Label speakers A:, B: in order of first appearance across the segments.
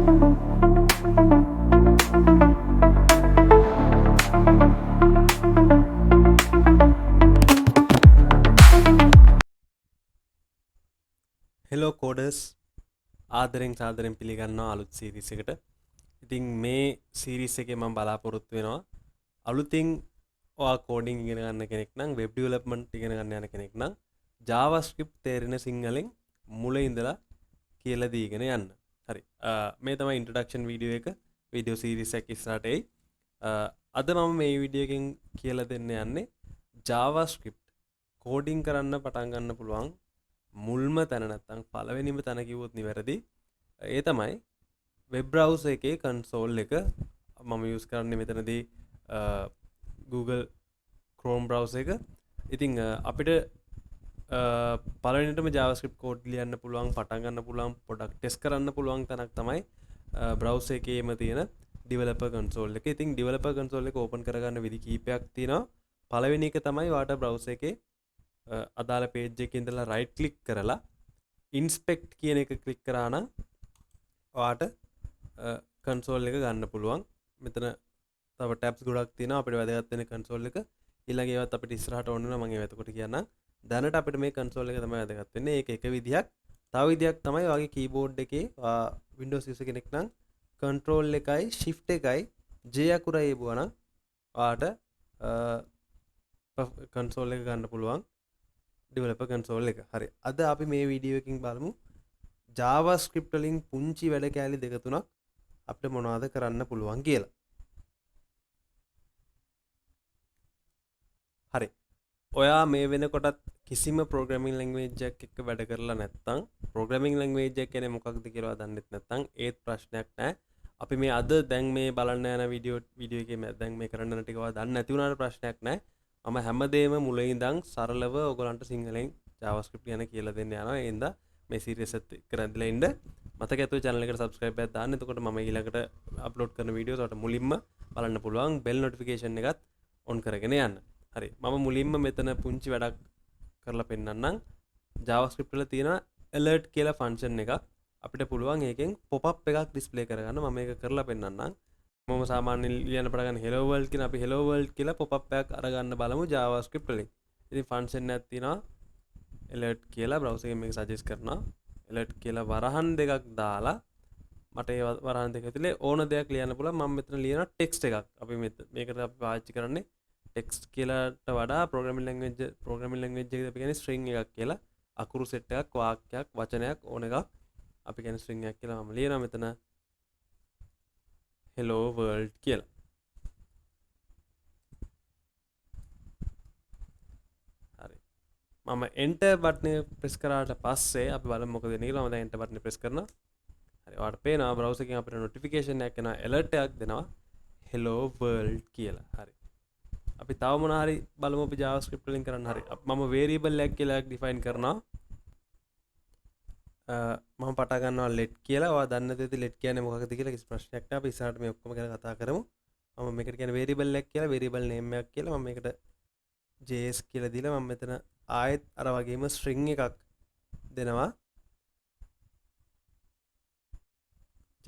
A: Hello කෝඩර්ස් ආදරෙන් සාදරෙන් පිළිගන්නවා අලුත් සීරීස් එකට. ඉතින් මේ සීරීස් එකේ මම බලාපොරොත්තු වෙනවා අලුතින් ඔයා කෝඩින් ඉගෙන ගන්න කෙනෙක් නම් වෙබ් ඩෙවලොප්මන්ට් ඉගෙන ගන්න යන කෙනෙක් නම් JavaScript තේරෙන සිංහලෙන් මුල ඉඳලා කියලා දීගෙන යන්න. හරි. මේ තමයි ඉන්ට්‍රොඩක්ෂන් වීඩියෝ එක. වීඩියෝ සීරීස් එකක් ඉස්සරහට එයි. අද මම මේ වීඩියෝ එකෙන් කියලා දෙන්න යන්නේ JavaScript කෝඩින් කරන්න පටන් ගන්න පුළුවන් මුල්ම තැන නැත්තම් පළවෙනිම තැන කිව්වොත් නිවැරදි. ඒ තමයි වෙබ් බ්‍රවුසර් එකේ කන්සෝල් එක. මම යූස් කරන්නේ මෙතනදී Google Chrome browser එක. ඉතින් අපිට පළවෙනිටම JavaScript කෝඩ් ලියන්න පුළුවන්, පටන් ගන්න පුළුවන්, පොඩක් ටෙස්ට් කරන්න පුළුවන් තැනක් තමයි බ්‍රවුසර් එකේම තියෙන developer console එක. ඉතින් developer console එක ඕපන් කරගන්න විදි කීපයක් තියෙනවා. පළවෙනි එක තමයි ඔයාලට බ්‍රවුසර් එකේ අදාළ පේජ් එකේ ඉඳලා රයිට් ක්ලික් කරලා ඉන්ස්පෙක්ට් කියන එක ක්ලික් කරා නම් ඔයාට කන්සෝල් එක ගන්න පුළුවන්. මෙතන තව ටැබ්ස් ගොඩක් තියෙනවා අපිට වැදගත් වෙන කන්සෝල් එක. ඊළඟ ඒවත් අපිට ඉස්සරහට ඕන වෙනවා මම ඒව එතකොට කියන්නම්. දැනට අපිට මේ කන්සෝල් එක තමයි වැදගත් වෙන්නේ. ඒක එක විදියක්. තව විදියක් තමයි ඔයාගේ කීබෝඩ් එකේ Windows user කෙනෙක් නම් control එකයි shift එකයි J අකුරයි එබුවා නම් ඔයාට කන්සෝල් එක ගන්න පුළුවන්. developer console එක. හරි. අද අපි මේ වීඩියෝ එකකින් බලමු JavaScript වලින් පුංචි වැඩ කෑලි දෙක තුනක් අපිට මොනවද කරන්න පුළුවන් කියලා. හරි. ඔයා මේ වෙනකොටත් කිසිම programming language එකක් එක්ක වැඩ කරලා නැත්නම් programming language එක කියන්නේ මොකක්ද කියලා දන්නෙත් නැත්නම් ඒත් ප්‍රශ්නයක් නැහැ. අපි මේ අද දැන් මේ බලන්න යන වීඩියෝ එකේ දැන් මේ කරන්න යන ටික ඔයා දන්නේ නැති වුණාට ප්‍රශ්නයක් නැහැ. මම හැමදේම මුලින් ඉඳන් සරලව ඔයගලන්ට සිංහලෙන් JavaScript ගැන කියලා දෙන්න යනවා. ඒ හින්දා මේ සීරීස් එක කරද්දලා ඉන්න. මතක ඇතුව channel එකට subscribe එකක් දාන්න. එතකොට මම ඊළඟට අප්ලෝඩ් කරන වීඩියෝස් වලට මුලින්ම බලන්න පුළුවන්. bell notification එකත් on කරගෙන යන්න. හරි. මම මුලින්ම මෙතන පුංචි වැඩක් කරලා පෙන්නන්නම්. JavaScript වල තියෙන alert කියලා function එකක් අපිට පුළුවන් ඒකෙන් pop up එකක් display කරගන්න. මම මේක කරලා පෙන්නන්නම්. මම සාමාන්‍යයෙන් ලියන්න පටන් ගන්න hello world කියන අපි hello world කියලා pop up එකක් අරගන්න බලමු JavaScript වලින්. ඉතින් function එකක් තියෙනවා alert කියලා browser එකෙන් මේක suggest කරනවා. alert කියලා වරහන් දෙකක් දාලා මට ඒ වරහන් දෙක ඇතුලේ ඕන දෙයක් ලියන්න පුළුවන්. මම මෙතන ලියනවා text එකක්. අපි මේකට අපි පාවිච්චි කරන්නේ text කියලාට වඩා programming language එකේ අපි කියන්නේ string එකක් කියලා. අකුරු set එකක්, වාක්‍යයක්, වචනයක් ඕන එකක් අපි කියන්නේ string එකක් කියලා. මම ලියනවා මෙතන hello world කියලා. හරි. මම enter button එක press කරාට පස්සේ අපි බලමු මොකද වෙන්නේ කියලා. මම දැන් enter button එක press කරනවා. හරි. ඔයාලට පේනවා browser එකෙන් අපිට notification එකක් එනවා, alert එකක් දෙනවා hello world කියලා. හරි. අපි තව මොනවා හරි බලමු අපි JavaScript වලින් කරන්න. හරි. මම variable එකක් කියලා එකක් define කරනවා. මම පටන් ගන්නවා let කියලා. ඔයා දන්නේ නැති ඇති let කියන්නේ මොකක්ද කියලා කිසි ප්‍රශ්නයක් නැහැ. අපි ඉස්සරහට මේ ඔක්කොම ගැන කතා කරමු. මම මේකට කියන්නේ variable එකක් කියලා, variable name එකක් කියලා. මම මේකට js කියලා දීලා මම මෙතන ආයෙත් අර වගේම string එකක් දෙනවා.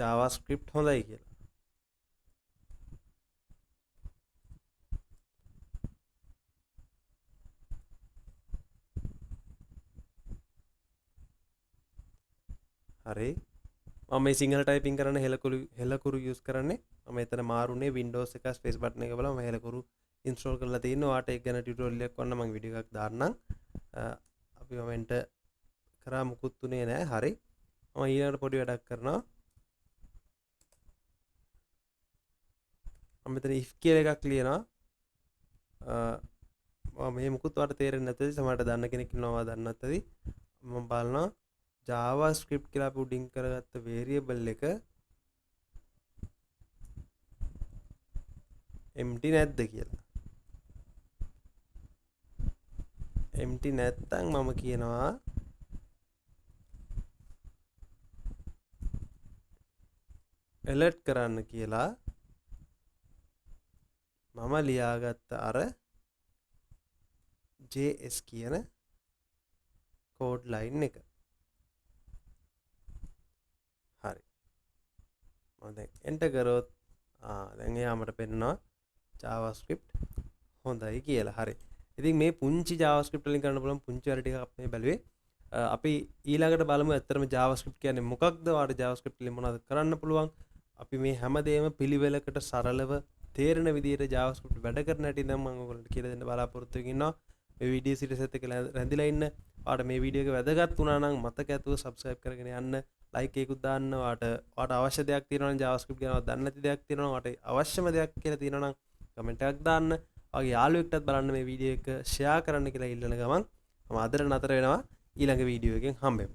A: JavaScript හොඳයි කියලා. හරි. මම මේ සිංහල ටයිපින් කරන්න හෙලකුරු යූස් කරන්නේ. මම එතන මාරුනේ Windows එක ස්පේස් බටන් එක බලලා මම හෙලකුරු ඉන්ස්ටෝල් කරලා තියෙනවා. ඔයාට ඒක ගැන ටියුටෝරියල් එකක් වන්න මම වීඩියෝ එකක් දාන්නම්. අපි මොමෙන්ට කරා මුකුත් උනේ නැහැ. හරි. මම ඊළඟට පොඩි වැඩක් කරනවා. මම මෙතන if කියලා එකක් ලියනවා. මම මේ මුකුත් ඔයාලට තේරෙන්නේ නැත්නම් සමහරට දන්න කෙනෙක් ඉන්නවා දන්නත් ඇති. මම බලනවා JavaScript කියලා අපි උඩින් කරගත්ත variable එක empty නැද්ද කියලා. empty නැත්නම් මම කියනවා alert කරන්න කියලා. මම ලියාගත්ත අර JS කියන code line එක. හරි. දැන් එන්ටර් කරොත් දැන් එයාමට පෙන්නනවා JavaScript හොඳයි කියලා. හරි. ඉතින් මේ පුංචි JavaScript වලින් කරන්න පුළුවන් පුංචි වැඩ ටිකක් අපි බැලුවේ. අපි ඊළඟට බලමු ඇත්තටම JavaScript කියන්නේ මොකක්ද? වාට JavaScript වලින් මොනවද කරන්න පුළුවන්? අපි මේ හැමදේම පිළිවෙලකට සරලව තේරෙන විදිහට JavaScript වැඩ කරන හැටි දැන් මම ඔයගොල්ලන්ට කියලා දෙන්න බලාපොරොත්තු වෙමින් ඉන්නවා. මේ වීඩියෝ සීරීස් එකත් එක්ක රැඳිලා ඉන්න. ඔයාලට මේ වීඩියෝ එක වැදගත් වුණා නම් මතක ඇතුව subscribe කරගෙන යන්න. like එකකුත් දාන්න. ඔයාලට අවශ්‍ය දෙයක් තියෙනවා නම් JavaScript ගැන දන්නේ නැති දෙයක් තියෙනවා නම් ඔයාලට අවශ්‍යම දෙයක් කියලා තියෙනවා නම් comment එකක් දාන්න. ඔයාගේ යාළුවෙක්ටත් බලන්න මේ වීඩියෝ එක share කරන්න කියලා ඉල්ලන ගමන් මම අදට නතර වෙනවා. ඊළඟ වීඩියෝ එකෙන් හම්බෙමු.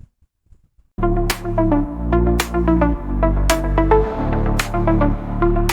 A: Thank you.